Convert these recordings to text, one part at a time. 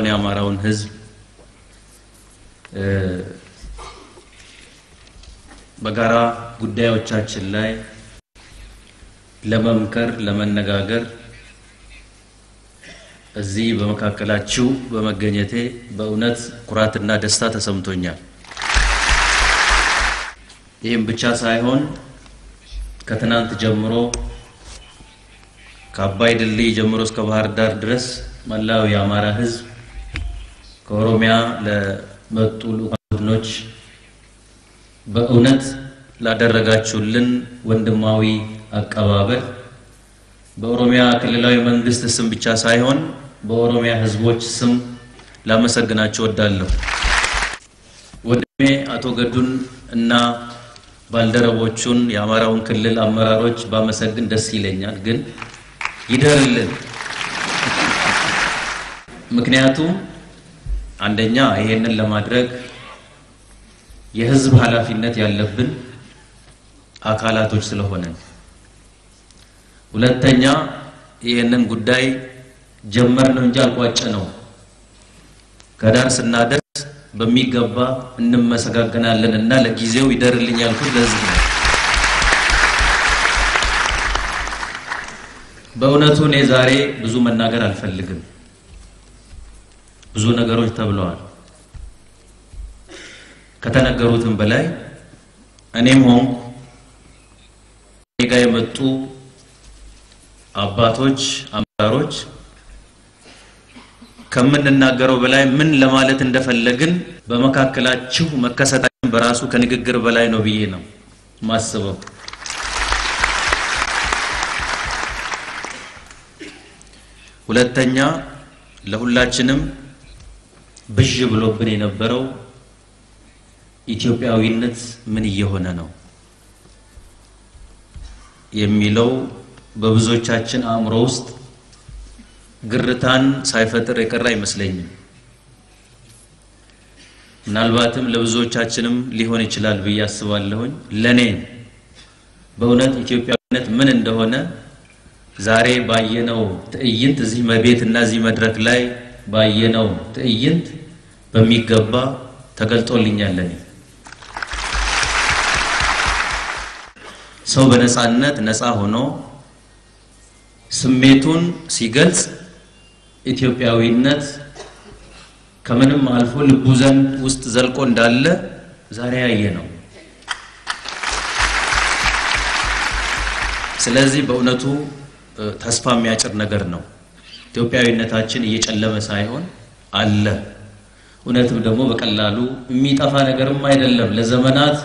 የአማራውን ህዝብ በጋራ ጉዳዮቻችን ላይ ለመምከር ለመነጋገር እዚህ በመካከላችሁ በመገኘቴ በእውነት ኩራትና ደስታ ተሰምቶኛል። ይህም ብቻ ሳይሆን ከትናንት ጀምሮ ከአባይ ድልድይ ጀምሮ እስከ ባህር ዳር ድረስ መላው የአማራ ህዝብ ከኦሮሚያ ለመጡ ቡድኖች በእውነት ላደረጋችሁልን ወንድማዊ አቀባበል በኦሮሚያ ክልላዊ መንግስት ስም ብቻ ሳይሆን በኦሮሚያ ህዝቦች ስም ላመሰግናችሁ ወዳለሁ። ወንድሜ አቶ ገዱን እና ባልደረቦቹን የአማራውን ክልል አመራሮች ባመሰግን ደስ ይለኛል፣ ግን ይደርልን። ምክንያቱም አንደኛ ይሄንን ለማድረግ የህዝብ ኃላፊነት ያለብን አካላቶች ስለሆነ፣ ሁለተኛ ይሄንን ጉዳይ ጀመርነው እንጂ አልቋጨነው። ከዳር ስናደርስ በሚገባ እንመሰጋገናለንና ለጊዜው ይደርልኝ ያልኩት ለዚህ ነው። በእውነቱ እኔ ዛሬ ብዙ መናገር አልፈልግም። ብዙ ነገሮች ተብለዋል። ከተነገሩትም በላይ እኔም ሆንኩ ጋር የመጡ አባቶች አመራሮች ከምንናገረው በላይ ምን ለማለት እንደፈለግን በመካከላችሁ መከሰታችን በራሱ ከንግግር በላይ ነው ብዬ ነው ማስበው። ሁለተኛ ለሁላችንም ብዥ ብሎብን የነበረው ኢትዮጵያዊነት ምን እየሆነ ነው የሚለው በብዙዎቻችን አእምሮ ውስጥ ግርታን ሳይፈጥር የቀረ አይመስለኝም። ምናልባትም ለብዙዎቻችንም ሊሆን ይችላል ብዬ አስባለሁኝ። ለኔ በእውነት ኢትዮጵያዊነት ምን እንደሆነ ዛሬ ባየነው ትዕይንት እዚህ መቤትና እዚህ መድረክ ላይ ባየነው ትዕይንት በሚገባ ተገልጦልኛል። ሰው በነፃነት ነፃ ሆኖ ስሜቱን ሲገልጽ ኢትዮጵያዊነት ከምንም አልፎ ልቡ ዘንድ ውስጥ ዘልቆ እንዳለ ዛሬ ያየነው። ስለዚህ በእውነቱ ተስፋ የሚያጭር ነገር ነው። ኢትዮጵያዊነታችን እየጨለመ ሳይሆን አለ። እውነትም ደግሞ በቀላሉ የሚጠፋ ነገርም አይደለም። ለዘመናት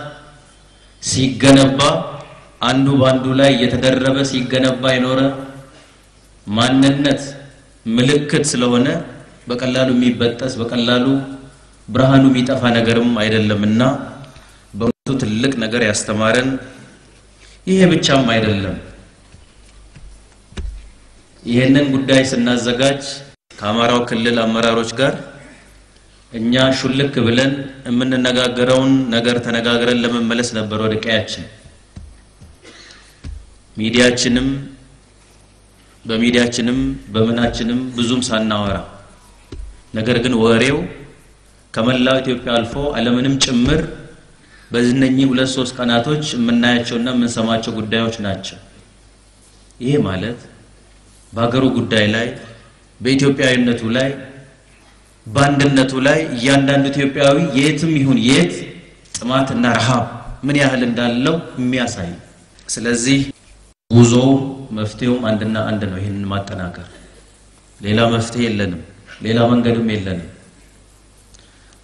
ሲገነባ አንዱ ባንዱ ላይ እየተደረበ ሲገነባ የኖረ ማንነት ምልክት ስለሆነ በቀላሉ የሚበጠስ በቀላሉ ብርሃኑ የሚጠፋ ነገርም አይደለምና በእውነቱ ትልቅ ነገር ያስተማረን ይሄ ብቻም አይደለም። ይሄንን ጉዳይ ስናዘጋጅ ከአማራው ክልል አመራሮች ጋር እኛ ሹልክ ብለን የምንነጋገረውን ነገር ተነጋግረን ለመመለስ ነበር ወደ ቀያችን። በሚዲያችንም በመናችንም ብዙም ሳናወራ፣ ነገር ግን ወሬው ከመላው ኢትዮጵያ አልፎ ዓለምንም ጭምር በእነኚህ 2-3 ቀናቶች የምናያቸውና የምንሰማቸው ጉዳዮች ናቸው። ይሄ ማለት በአገሩ ጉዳይ ላይ በኢትዮጵያዊነቱ ላይ በአንድነቱ ላይ እያንዳንዱ ኢትዮጵያዊ የትም ይሁን የት ጥማትና ረሃብ ምን ያህል እንዳለው የሚያሳይ። ስለዚህ ጉዞ መፍትሄው አንድና አንድ ነው። ይሄንን ማጠናከር፣ ሌላ መፍትሄ የለንም፣ ሌላ መንገድም የለንም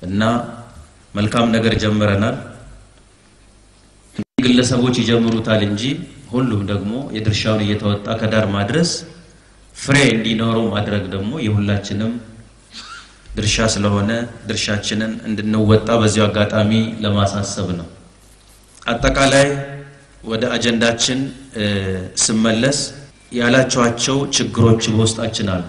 እና መልካም ነገር ጀምረናል። ግለሰቦች ይጀምሩታል እንጂ ሁሉም ደግሞ የድርሻውን እየተወጣ ከዳር ማድረስ ፍሬ እንዲኖረው ማድረግ ደግሞ የሁላችንም ድርሻ ስለሆነ ድርሻችንን እንድንወጣ በዚሁ አጋጣሚ ለማሳሰብ ነው። አጠቃላይ ወደ አጀንዳችን ስመለስ ያላችኋቸው ችግሮች በውስጣችን አሉ።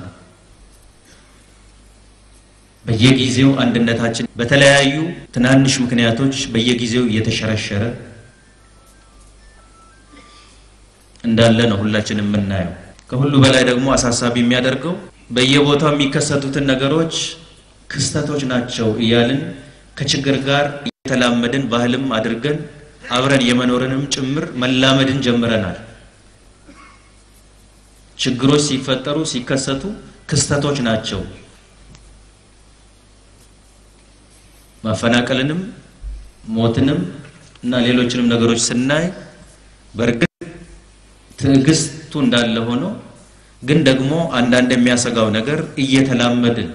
በየጊዜው አንድነታችን በተለያዩ ትናንሽ ምክንያቶች በየጊዜው እየተሸረሸረ እንዳለ ነው ሁላችንም የምናየው። ከሁሉ በላይ ደግሞ አሳሳቢ የሚያደርገው በየቦታው የሚከሰቱትን ነገሮች ክስተቶች ናቸው እያልን ከችግር ጋር የተላመድን ባህልም አድርገን አብረን የመኖርንም ጭምር መላመድን ጀምረናል ችግሮች ሲፈጠሩ ሲከሰቱ ክስተቶች ናቸው ማፈናቀልንም ሞትንም እና ሌሎችንም ነገሮች ስናይ በርግጥ ትዕግስቱ እንዳለ ሆኖ ግን ደግሞ አንዳንድ የሚያሰጋው ነገር እየተላመድን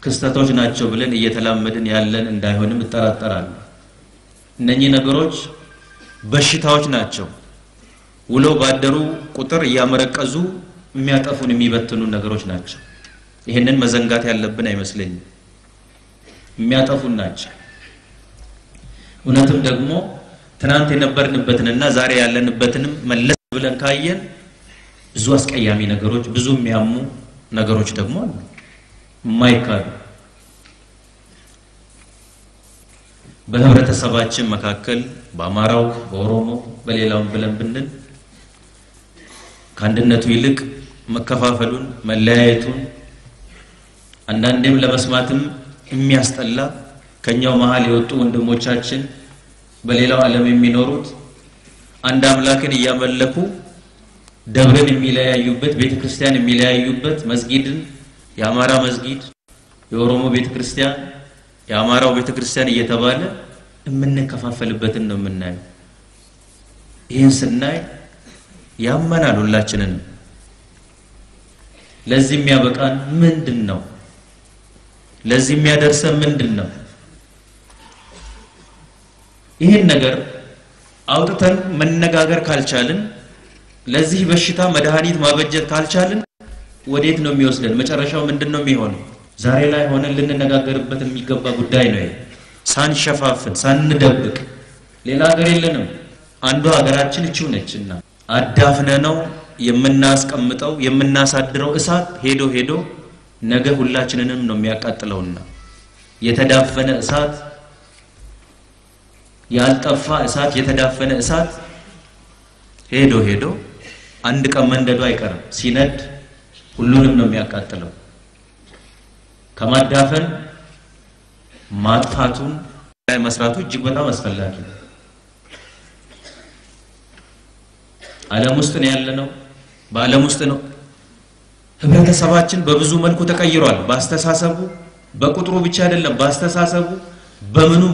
ክስተቶች ናቸው ብለን እየተላመድን ያለን እንዳይሆንም እጠራጠራለሁ እነኚህ ነገሮች በሽታዎች ናቸው ውሎ ባደሩ ቁጥር ያመረቀዙ የሚያጠፉን የሚበትኑ ነገሮች ናቸው ይሄንን መዘንጋት ያለብን አይመስልኝም የሚያጠፉን ናቸው እውነትም ደግሞ ትናንት የነበርንበትንና ዛሬ ያለንበትንም መለስ ብለን ካየን ብዙ አስቀያሚ ነገሮች ብዙ የሚያሙ ነገሮች ደግሞ አሉ ማይካዱ በህብረተሰባችን መካከል በአማራው በኦሮሞ በሌላውም ብለን ብንል ከአንድነቱ ይልቅ መከፋፈሉን መለያየቱን አንዳንዴም ለመስማትም የሚያስጠላ ከኛው መሃል የወጡ ወንድሞቻችን በሌላው ዓለም የሚኖሩት አንድ አምላክን ያመለኩ ደብርን የሚለያዩበት ቤተክርስቲያን የሚለያዩበት መስጊድን የአማራ መስጊድ የኦሮሞ ቤተክርስቲያን የአማራው ቤተክርስቲያን እየተባለ የምንከፋፈልበትን ነው የምናየው ይህን ስናይ ያመናል ሁላችንን ለዚህ የሚያበቃን ምንድነው ለዚህ የሚያደርሰን ምንድነው ይሄን ነገር አውጥተን መነጋገር ካልቻልን ለዚህ በሽታ መድኃኒት ማበጀት ካልቻልን ወዴት ነው የሚወስደን መጨረሻው ምንድነው የሚሆነው ዛሬ ላይ ሆነን ልንነጋገርበት የሚገባ ጉዳይ ነው ሳንሸፋፍን ሳንደብቅ ሌላ ሀገር የለንም አንዱ ሀገራችን እቺው ነችና አዳፍነ ነው የምናስቀምጠው የምናሳድረው እሳት ሄዶ ነገ ሁላችንንም ነው የሚያቃጥለውና የተዳፈነ እሳት ያልጠፋ እሳት የተዳፈነ እሳት ሄዶ አንድ ቀን መንደዱ አይቀርም ሲነድ ሁሉንም ነው የሚያቃጥለው ከማዳፈን ማጥፋቱን ላይ መስራቱ እጅግ በጣም አስፈላጊ ነው ዓለም ውስጥ ነው ያለነው በዓለም ውስጥ ነው ህብረተሰባችን በብዙ መልኩ ተቀይሯል ባስተሳሰቡ በቁጥሩ ብቻ አይደለም ባስተሳሰቡ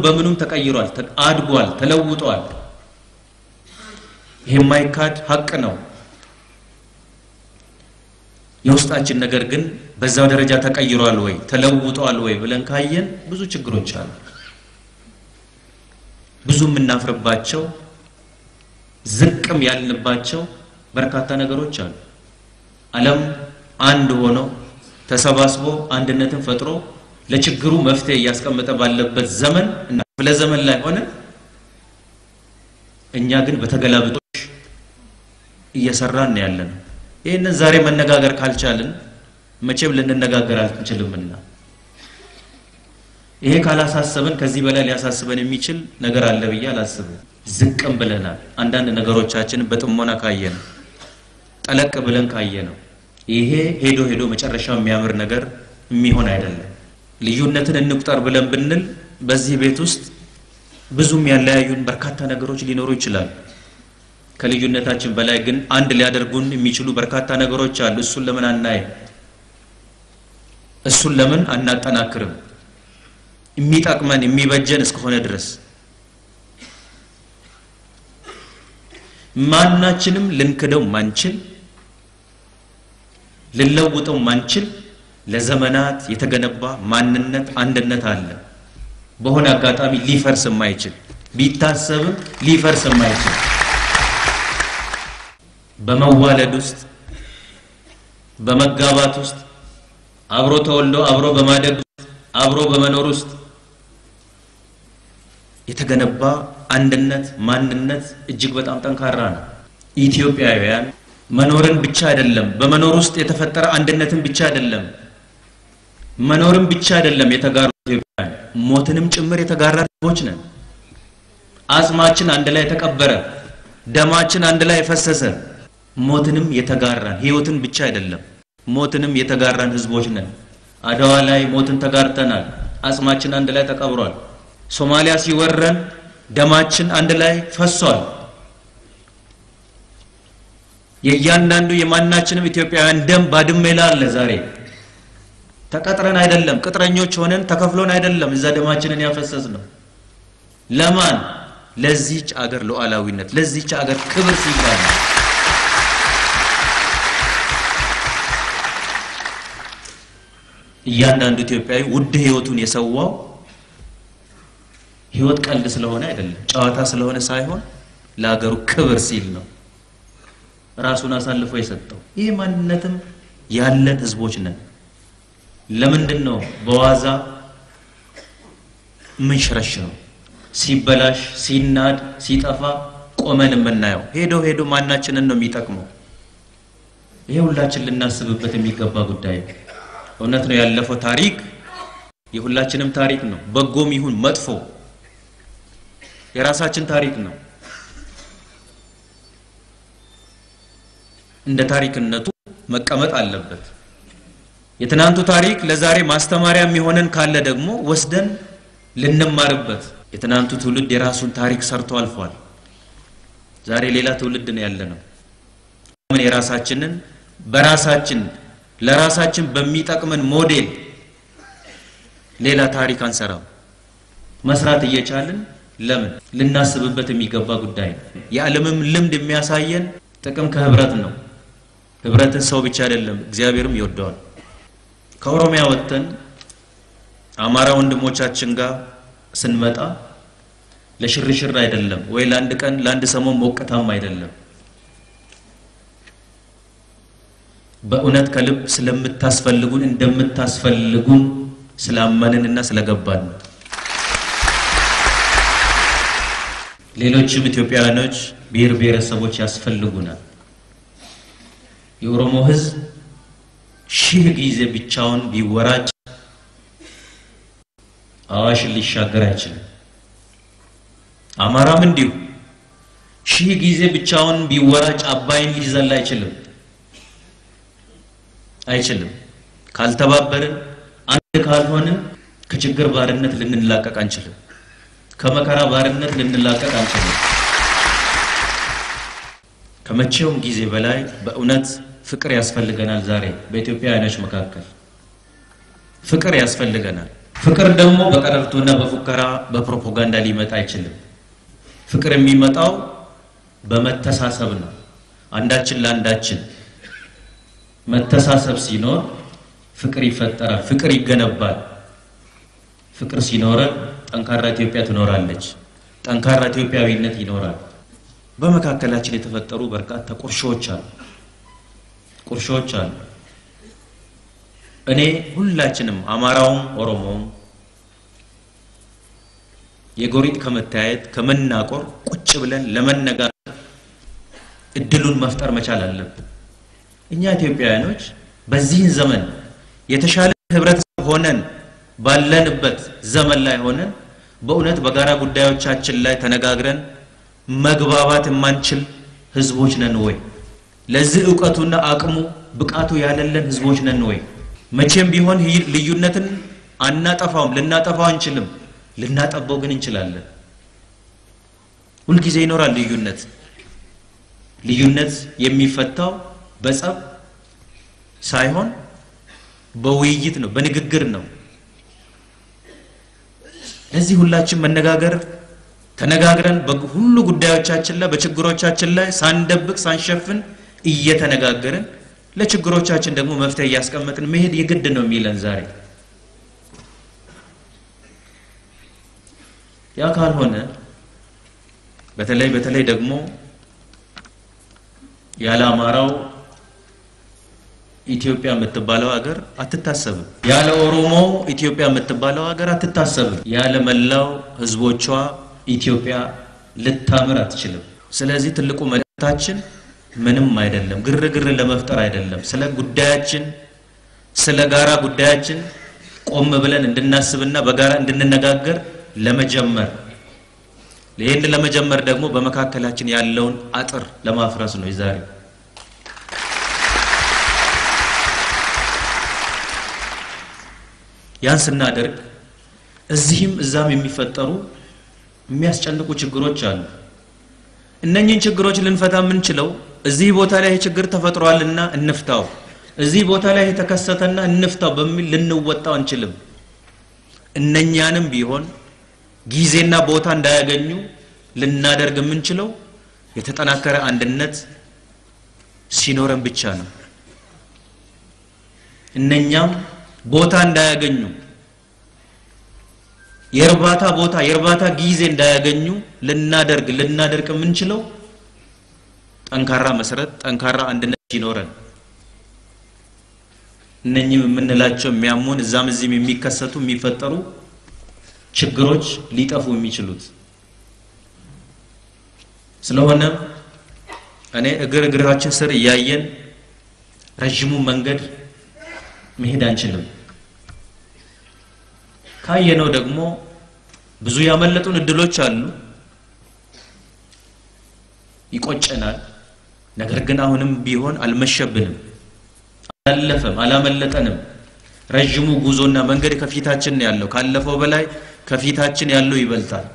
በምኑም ተቀይሯል አድጓል ተለውጧል ይሄ ማይካድ ሐቅ ነው የውስጣችን ነገር ግን በዛው ደረጃ ተቀይሯል ወይ ተለውጧል ወይ ብለን ካየን ብዙ ችግሮች አሉ ብዙ ምናፍርባቸው ዝቅም ያልንባቸው በርካታ ነገሮች አሉ ዓለም አንድ ሆኖ ተሰባስቦ አንድነትን ፈጥሮ ለችግሩ መፍትሄ ያስቀመጠ ባለበት ዘመን እና ለዘመን ላይ ሆነ እኛ ግን በተገላብጦሽ እየሰራን ያለን ይሄንን ዛሬ መነጋገር ካልቻልን መቼም ልንነጋገር አንችልምና ይሄ ካላሳሰበን ከዚህ በላይ ሊያሳስበን የሚችል ነገር አለ ብዬ አላስብም ዝቅም ብለናል አንዳንድ ነገሮቻችን በጥሞና ካየን ጠለቅ ብለን ካየነው ይሄ ሄዶ መጨረሻው የሚያምር ነገር የሚሆን አይደለም ልዩነትን እንቁጠር ብለን ብንል በዚህ ቤት ውስጥ ብዙም ያለያዩን በርካታ ነገሮች ሊኖሩ ይችላል ከልዩነታችን በላይ ግን አንድ ሊያደርጉን የሚችሉ በርካታ ነገሮች አሉ እሱን ለምን አናይ እሱን ለምን አናጠናክርም የሚጣቅመን የሚበጀን እስከሆነ ድረስ ማናችንም ልንከደው ማንችል ልለውጠው ማንችል ለዘመናት የተገነባ ማንነት አንድነት አለ በሆነ አጋጣሚ ሊፈርስ የማይችል ቢታሰብ ሊፈርስ የማይችል በመዋለድ ውስጥ በመጋባት ውስጥ አብሮ ተወልዶ አብሮ በማደግ አብሮ በመኖር ውስጥ የተገነባ አንድነት ማንነት እጅግ በጣም ጠንካራ ነው ኢትዮጵያውያን መኖርን ብቻ አይደለም በመኖር ውስጥ የተፈጠረ አንድነትን ብቻ አይደለም መኖርን ብቻ አይደለም የተጋሩ ኢትዮጵያውያን ሞትንም ጭምር የተጋራ ህዝቦች ነን አጽማችን አንድ ላይ ተቀበረ ደማችን አንድ ላይ ፈሰሰ ሞትንም የተጋራን ህይወትን ብቻ አይደለም ሞትንም የተጋራን ህዝቦች ነን አድዋ ላይ ሞትን ተጋርተናል አጽማችን አንድ ላይ ተቀብሯል ሶማሊያ ሲወረን ደማችን አንድ ላይ ፈሷል የያንዳንዱ የማናችንም ኢትዮጵያውያን ደም ባድሜ ላይ አለ ዛሬ ተቀጥረን አይደለም ቅጥረኞች ሆነን ተከፍሎን አይደለም እዛ ደማችንን ያፈሰስነው ለማን ለዚህች አገር ሉዓላዊነት ለዚህች አገር ክብር ሲባል እያንዳንዱ ኢትዮጵያዊ ውድ ህይወቱን የሰዋው ህይወት ቀልድ ስለሆነ አይደለም ጨዋታ ስለሆነ ሳይሆን ለአገሩ ክብር ሲል ነው ራሱን አሳልፎ የሰጠው ይሄ ማንነትም ያለን ህዝቦች ነን ለምንድነው በዋዛ ምን ሽረሽው ሲበላሽ ሲናድ ሲጠፋ ቆመን የምናየው ሄዶ ማናችንን ነው የሚጠቅመው ይሄ ሁላችን ልናስብበት የሚገባ ጉዳይ እውነት ነው ያለፈው ታሪክ የሁላችንም ታሪክ ነው በጎም ይሁን መጥፎ የራሳችን ታሪክ ነው እንደ ታሪክነቱ መቀመጥ አለበት የትናንቱ ታሪክ ለዛሬ ማስተማሪያ የሚሆነን ካለ ደግሞ ወስደን ልንማርበት የትናንቱ ትውልድ የራሱን ታሪክ ሰርቶ አልፏል ዛሬ ሌላ ትውልድ ነው ያለነው ምን የራሳችንን በራሳችን ለራሳችን በሚጠቅመን ሞዴል ሌላ ታሪክ አንሰራው መስራት እየቻልን ለምን ልናስብበት የሚገባ ጉዳይ የዓለምም ልምድ የሚያሳየን ጥቅም ከህብረት ነው ህብረትን ሰው ብቻ አይደለም እግዚአብሔርም ይወደዋል ከኦሮሚያ ወጥተን አማራ ወንድሞቻችን ጋር ስንመጣ ለሽርሽር አይደለም ወይ ለአንድ ቀን ለአንድ ሰሞን ሞቅታም አይደለም በእውነት ከልብ ስለምታስፈልጉን እንደምታስፈልጉን ስላመንንና ስለገባን ሌሎችም ኢትዮጵያውያኖች ብሔር ብሔረሰቦች ያስፈልጉናል የኦሮሞ ህዝብ ሺህ ጊዜ ብቻውን ቢወራጭ አዋሽ ሊሻገር አይችልም አማራም እንዲሁ ሺህ ጊዜ ብቻውን ቢወራጭ አባይን ሊዘል አይችልም ካልተባበርን አንድ ካልሆንን ከችግር ባርነት ልንላቀቅ አንችልም ከመከራ ባርነት ልንላቀቅ አንችልም ከመቼውም ጊዜ በላይ በእውነት ፍቅር ያስፈልገናል ዛሬ በኢትዮጵያውያኖች መካከል ፍቅር ያስፈልገናል ፍቅር ደግሞ በቀረርቶና በፉከራ በፕሮፓጋንዳ ሊመጣ አይችልም ፍቅር የሚመጣው በመተሳሰብ ነው አንዳችን ለአንዳችን መተሳሰብ ሲኖር ፍቅር ይፈጠራል ፍቅር ይገነባል ፍቅር ሲኖር ጠንካራ ኢትዮጵያ ትኖራለች ጠንካራ ኢትዮጵያዊነት ይኖራል በመካከላችን የተፈጠሩ በርካታ ቁርሾች አሉ እኔ ሁላችንም አማራውም ኦሮሞውም የጎሪጥ ከመታየት ከመናቆር ቁጭ ብለን ለመነጋገር እድሉን መፍጠር መቻል አለብን እኛ ኢትዮጵያውያኖች በዚህ ዘመን የተሻለ ህብረተሰብ ሆነን ባለንበት ዘመን ላይ ሆነን በእውነት በጋራ ጉዳዮቻችን ላይ ተነጋግረን መግባባት የማንችል ህዝቦች ነን ወይ ለዚህ ዕውቀቱና አቅሙ ብቃቱ ያለለን ህዝቦች ነን ወይ መቼም ቢሆን ልዩነትን አናጠፋውም ልናጠፋው አንችልም ልናጠበው ግን እንችላለን ሁሉ ጊዜ ይኖራል ልዩነት የሚፈታው በጸብ ሳይሆን በውይይት ነው በንግግር ነው ለዚህ ሁላችን መነጋገር ተነጋግረን በሁሉ ጉዳዮቻችን ላይ በችግሮቻችን ላይ ሳንደብቅ ሳንሸፍን እየተነጋገርን ለችግሮቻችን ደግሞ መፍትሄ ያስቀምጥን መሄድ የግድ ነው የሚለን ዛሬ ያ ካልሆነ በተለይ ደግሞ ያለ አማራው ኢትዮጵያ የምትባለው ሀገር አትታሰብም ያለ ኦሮሞ ኢትዮጵያ የምትባለው ሀገር አትታሰብም ያለ መላው ህዝቦቿ ኢትዮጵያ ልታምር አትችልም ስለዚህ ትልቁ መልእክታችን ምንም አይደለም ግርግር ለመፍጠር አይደለም ስለ ጉዳያችን ስለ ጋራ ጉዳያችን ቆም ብለን እንድናስብና በጋራ እንድንነጋገር ለመጀመር ለይህን ለመጀመር ደግሞ በመካከላችን ያለውን አጥር ለማፍረስ ነው ዛሬ ያን ስናደርግ እዚህም እዛም የሚፈጠሩ የሚያስጨንቁ ችግሮች አሉ እነኚህን ችግሮች ልንፈታ የምንችለው እዚህ ቦታ ላይ ችግር ተፈጥሯልና እንፍታው እዚህ ቦታ ላይ ተከሰተና እንፍታው በሚል ልንወጣው አንችልም እነኛንም ቢሆን ጊዜና ቦታ እንዳያገኙ ልናደርግ የምንችለው የተጠናከረ አንድነት ሲኖረን ብቻ ነው እነኛም ቦታ እንዳያገኙ የርባታ ጊዜ እንዳያገኙ ልናደርግ የምንችለው ጠንካራ መሰረት ጠንካራ አንድነት ሲኖረን እነኚህም የምንላቸው የሚያሙን እዛም እዚህም የሚከሰቱ የሚፈጠሩ ችግሮች ሊጠፉ የሚችሉት ስለሆነ እኔ እግራችን ስር ያያየን ረጅሙ መንገድ መሄድ አንችልም ካየነው ደግሞ ብዙ ያመለጡን እድሎች አሉ ይቆጨናል ነገር ግን አሁንም ቢሆን አልመሸብንም አላመለጠንም ረጅሙ ጉዞና መንገድ ከፊታችን ያለው ካለፈው በላይ ከፊታችን ያለው ይበልጣል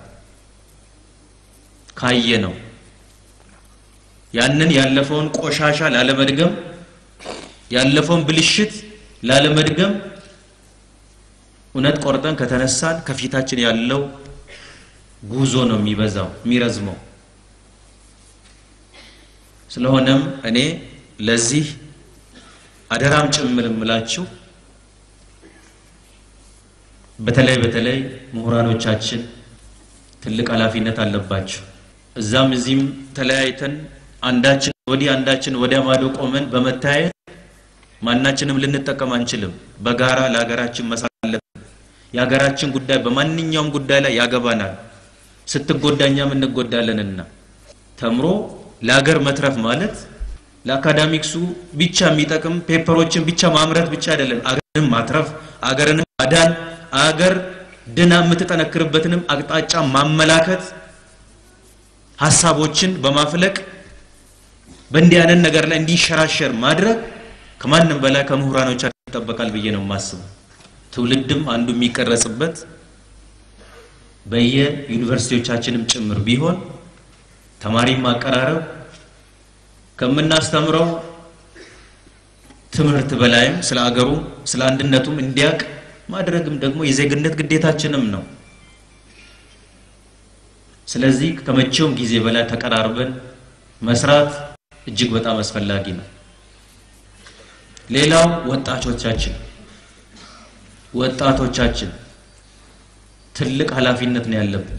ካየነው ያንን ያለፈውን ቆሻሻ ላለመድገም ያለፈውን ብልሽት ላለመድገም እውነት ቆርጠን ከተነሳን ከፊታችን ያለው ጉዞ ነው የሚረዝመው ስለሆነም እኔ ለዚህ አደራም ጭምር እምላችሁ በተለይ ምሁራኖቻችን ትልቅ ኃላፊነት አለባቸው እዛም እዚህም ተለያይተን አንዳችን ወዲያ ማዶ ቆመን በመታየት ማናችንም ልንጠቀም አንችልም በጋራ ለሀገራችን መሳለፍ የሀገራችን ጉዳይ በማንኛውም ጉዳይ ላይ ያገባናል ስትጎዳኛም እንጎዳለንና ተምሮ ለሀገር መትረፍ ማለት ለአካዳሚክሱ ብቻ የሚጠቅም ፔፐሮችን ብቻ ማምረት ብቻ አይደለም አገርን ማትረፍ አገርን ማዳን አገር ድና የምትጠነክርበትንም አቅጣጫ ማመላከት ሐሳቦችን በማፍለቅ በእንዲህ አይነት ነገር ላይ እንዲሸራሸር ማድረግ ከማንም በላይ ከምሁራኖቻችን ይጠበቃል ብዬ ነው የማስበው ትውልድም አንዱ የሚቀረጽበት በየዩኒቨርሲቲዎቻችንም ጭምር ቢሆን ተማሪ ማቀራረብ ከምናስተምረው ትምህርት በላይም ስለ አገሩ ስለ አንድነቱም እንዲያቅ ማድረግም ደግሞ የዜግነት ግዴታችንም ነው ስለዚህ ከመቼውም ጊዜ በላይ ተቀራርበን መስራት እጅግ በጣም አስፈላጊ ነው ሌላው ወጣቶቻችን ትልቅ ኃላፊነት ነው ያለብን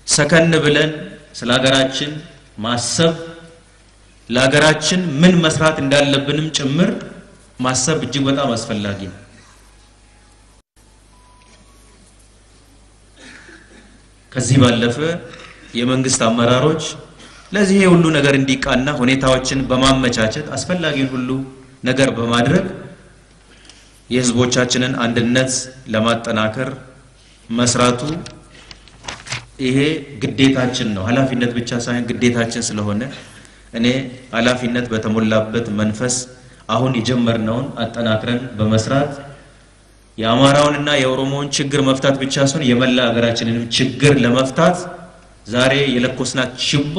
ሰከን ብለን ስለ ሀገራችን ማሰብ ለሀገራችን ምን መስራት እንዳለብንም ጭምር ማሰብ እጅግ በጣም አስፈላጊ ነው ከዚህ ባለፈ የመንግስት አመራሮች ለዚህ ሁሉ ነገር እንዲቃና ሁኔታዎችን በማመቻቸት አስፈላጊውን ሁሉ ነገር በማድረግ የህዝቦቻችንን አንድነት ለማጠናከር መስራቱ ይሄ ግዴታችን ነው ኃላፊነት ብቻ ሳይሆን ግዴታችን ስለሆነ እኔ ኃላፊነት በተሞላበት መንፈስ አሁን የጀመርነውን አጠናክረን በመስራት የአማራውንና የኦሮሞውን ችግር መፍታት ብቻ ሳይሆን የመላ ሀገራችንን ችግር ለመፍታት ዛሬ የለኮስናት ችቦ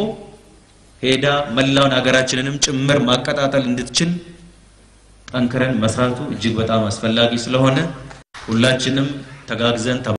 ሄዳ መላውን ሀገራችንንም ጭምር ማቀጣጠል እንድትችል ጠንክረን መስራቱ እጅግ በጣም አስፈላጊ ስለሆነ ሁላችንም ተጋግዘን